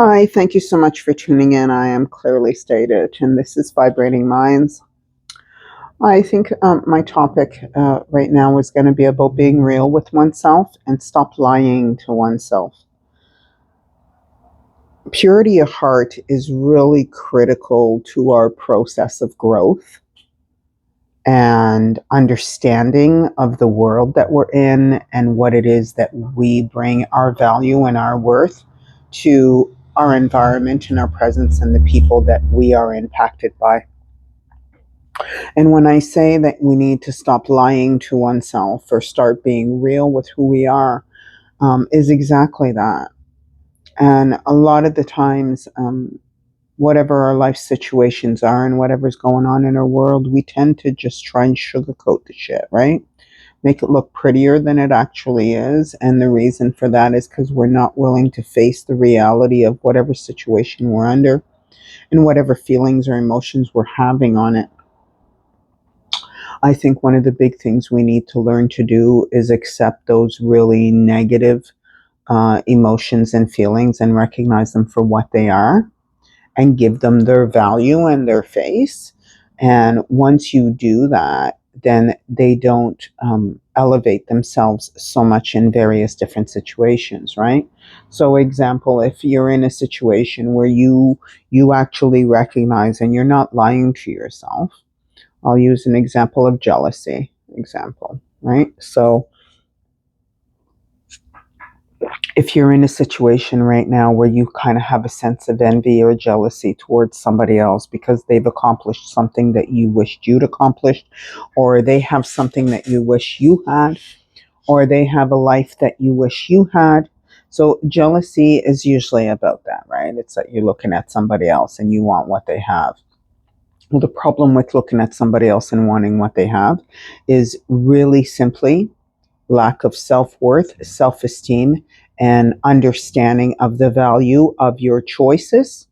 Hi, thank you so much for tuning in. I am Clearly Stated, and this is Vibrating Minds. I think my topic right now is going to be about being real with oneself and stop lying to oneself. Purity of heart is really critical to our process of growth and understanding of the world that we're in and what it is that we bring our value and our worth to our environment and our presence and the people that we are impacted by. And when I say that we need to stop lying to oneself or start being real with who we are, is exactly that. And a lot of the times, whatever our life situations are and whatever's going on in our world, we tend to just try and sugarcoat the shit, right? Make it look prettier than it actually is. And the reason for that is because we're not willing to face the reality of whatever situation we're under and whatever feelings or emotions we're having on it. I think one of the big things we need to learn to do is accept those really negative emotions and feelings and recognize them for what they are and give them their value and their face. And once you do that, then they don't elevate themselves so much in various different situations, right? So, example, if you're in a situation where you actually recognize and you're not lying to yourself, I'll use an example of jealousy. Example, right? So, if you're in a situation right now where you kind of have a sense of envy or jealousy towards somebody else because they've accomplished something that you wished you'd accomplished, or they have something that you wish you had, or they have a life that you wish you had. So, jealousy is usually about that, right? It's that you're looking at somebody else and you want what they have. Well, the problem with looking at somebody else and wanting what they have is really simply lack of self worth, self esteem, and understanding of the value of your choices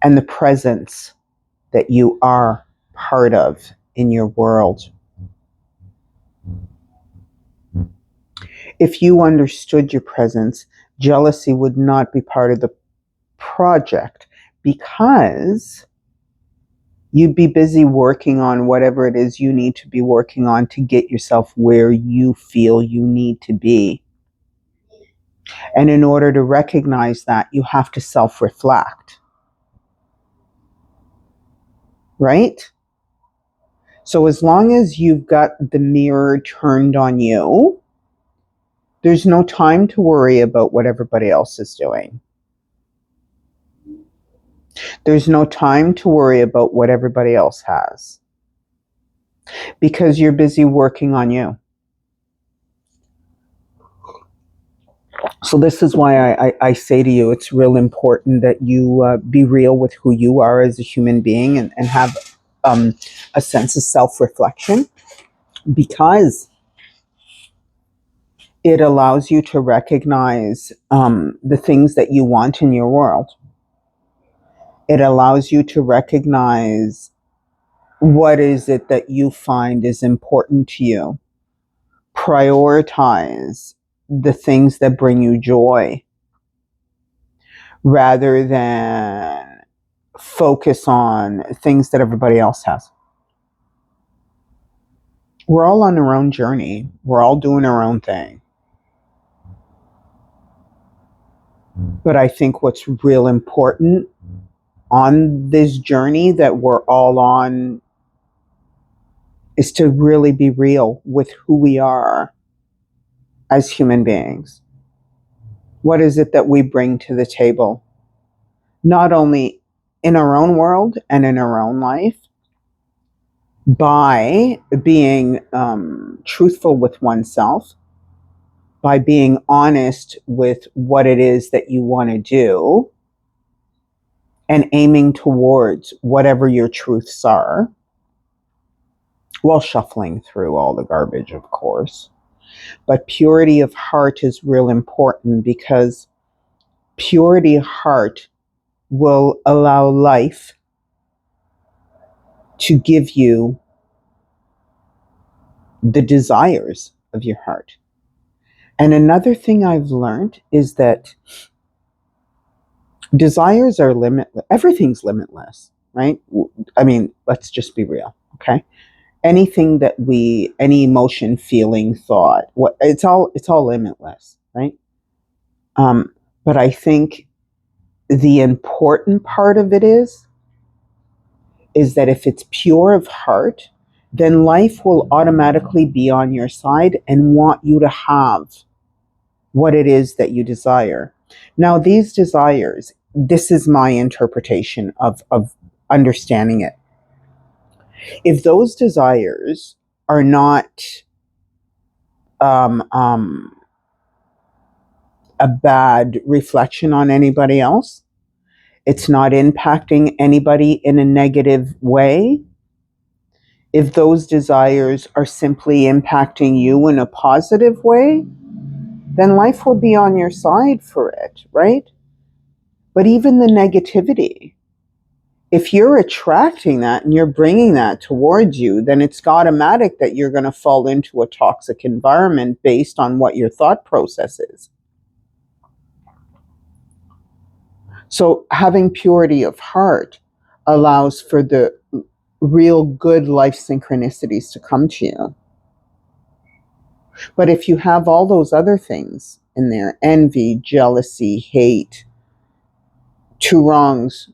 and the presence that you are part of in your world. If you understood your presence, jealousy would not be part of the project because you'd be busy working on whatever it is you need to be working on to get yourself where you feel you need to be. And in order to recognize that, you have to self reflect, right? So as long as you've got the mirror turned on you, there's no time to worry about what everybody else is doing. There's no time to worry about what everybody else has because you're busy working on you. So this is why I say to you, it's real important that you be real with who you are as a human being and have a sense of self-reflection, because it allows you to recognize the things that you want in your world. It allows you to recognize what is it that you find is important to you. Prioritize the things that bring you joy rather than focus on things that everybody else has. We're all on our own journey. We're all doing our own thing. But I think what's real important on this journey that we're all on is to really be real with who we are as human beings. What is it that we bring to the table? Not only in our own world and in our own life, by being truthful with oneself, by being honest with what it is that you want to do, and aiming towards whatever your truths are, while shuffling through all the garbage, of course. But purity of heart is real important because purity of heart will allow life to give you the desires of your heart. And another thing I've learned is that Desires are limitless. Everything's limitless, right? I mean, let's just be real, okay? Anything that any emotion, feeling, thought, it's all limitless, right? But I think the important part of it is that if it's pure of heart, then life will automatically be on your side and want you to have what it is that you desire. Now, these desires, this is my interpretation of understanding it. If those desires are not um, um, a bad reflection on anybody else, it's not impacting anybody in a negative way, if those desires are simply impacting you in a positive way, then life will be on your side for it, right? But even the negativity, if you're attracting that and you're bringing that towards you, then it's automatic that you're going to fall into a toxic environment based on what your thought process is. So having purity of heart allows for the real good life synchronicities to come to you. But if you have all those other things in there, envy, jealousy, hate, two wrongs,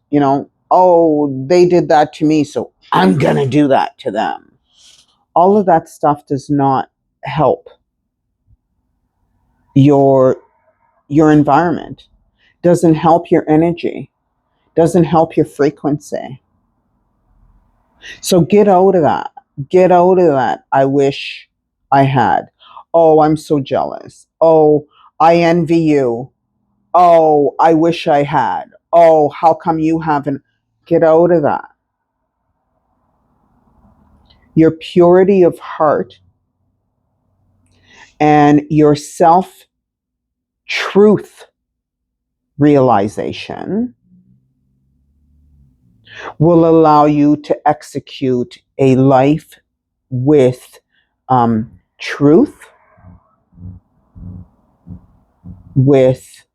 oh, they did that to me, so I'm going to do that to them. All of that stuff does not help your environment, doesn't help your energy, doesn't help your frequency. So get out of that. Get out of that. I wish I had. Oh, I'm so jealous. Oh, I envy you. Oh, I wish I had. Oh, how come you haven't? Get out of that. Your purity of heart and your self truth realization will allow you to execute a life with truth, with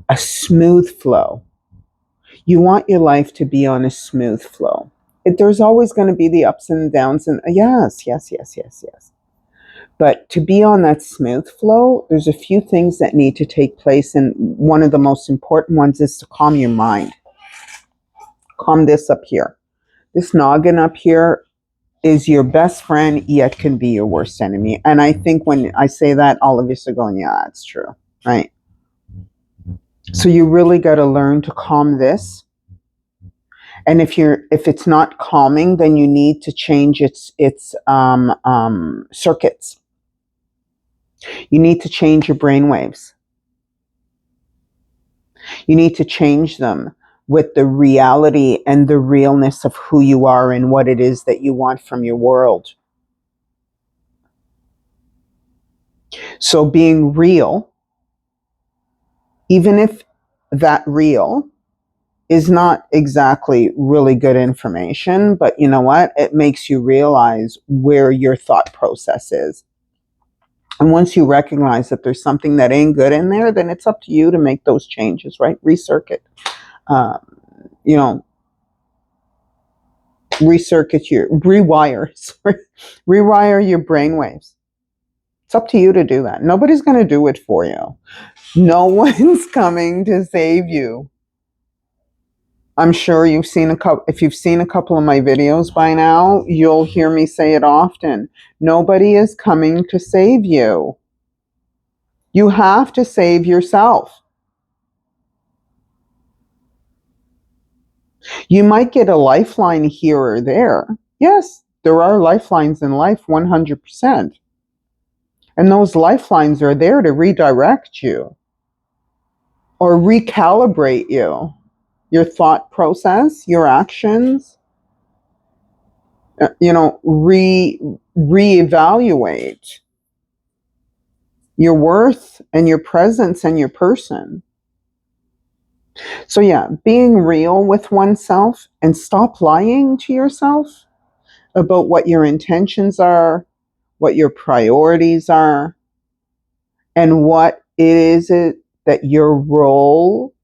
a smooth flow. You want your life to be on a smooth flow. There's always going to be the ups and downs, and yes. But to be on that smooth flow, there's a few things that need to take place, and one of the most important ones is to calm your mind. Calm this up here. This noggin up here is your best friend, yet can be your worst enemy. And I think when I say that, all of you are going, yeah, it's true, right? So you really got to learn to calm this. And if it's not calming, then you need to change its circuits. You need to change your brain waves. You need to change them with the reality and the realness of who you are and what it is that you want from your world. So being real, even if that real is not exactly really good information, but you know what? It makes you realize where your thought process is. And once you recognize that there's something that ain't good in there, then it's up to you to make those changes, right? Recircuit. Recircuit rewire your brainwaves. It's up to you to do that. Nobody's going to do it for you. No one's coming to save you. I'm sure you've seen if you've seen a couple of my videos by now, you'll hear me say it often. Nobody is coming to save you. You have to save yourself. You might get a lifeline here or there. Yes, there are lifelines in life, 100%. And those lifelines are there to redirect you or recalibrate you, your thought process, your actions, reevaluate your worth and your presence and your person. So yeah, being real with oneself and stop lying to yourself about what your intentions are, what your priorities are, and what it is that your role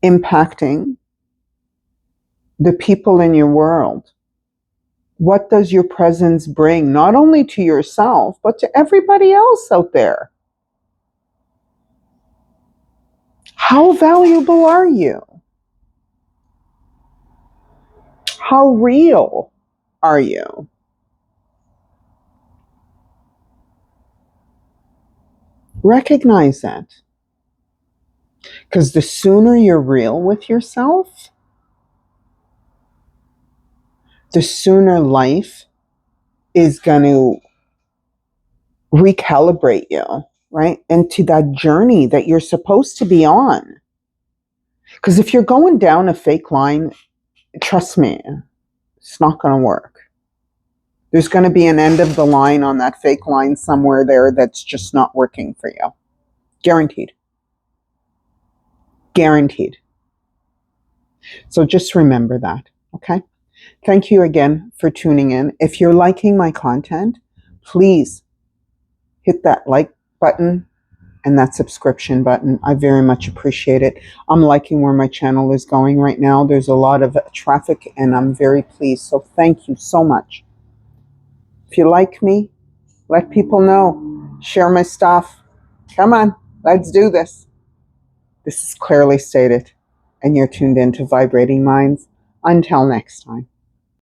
impacting the people in your world? What does your presence bring, not only to yourself, but to everybody else out there? How valuable are you? How real are you? Recognize that. Because the sooner you're real with yourself, the sooner life is going to recalibrate you, right? Into that journey that you're supposed to be on. Because if you're going down a fake line, trust me, it's not going to work. There's going to be an end of the line on that fake line somewhere there that's just not working for you. Guaranteed. Guaranteed. So just remember that, okay? Thank you again for tuning in. If you're liking my content, please hit that like button and that subscription button. I very much appreciate it. I'm liking where my channel is going right now. There's a lot of traffic and I'm very pleased. So thank you so much. If you like me, let people know. Share my stuff. Come on, let's do this. This is clearly stated, and you're tuned into Vibrating Minds. Until next time.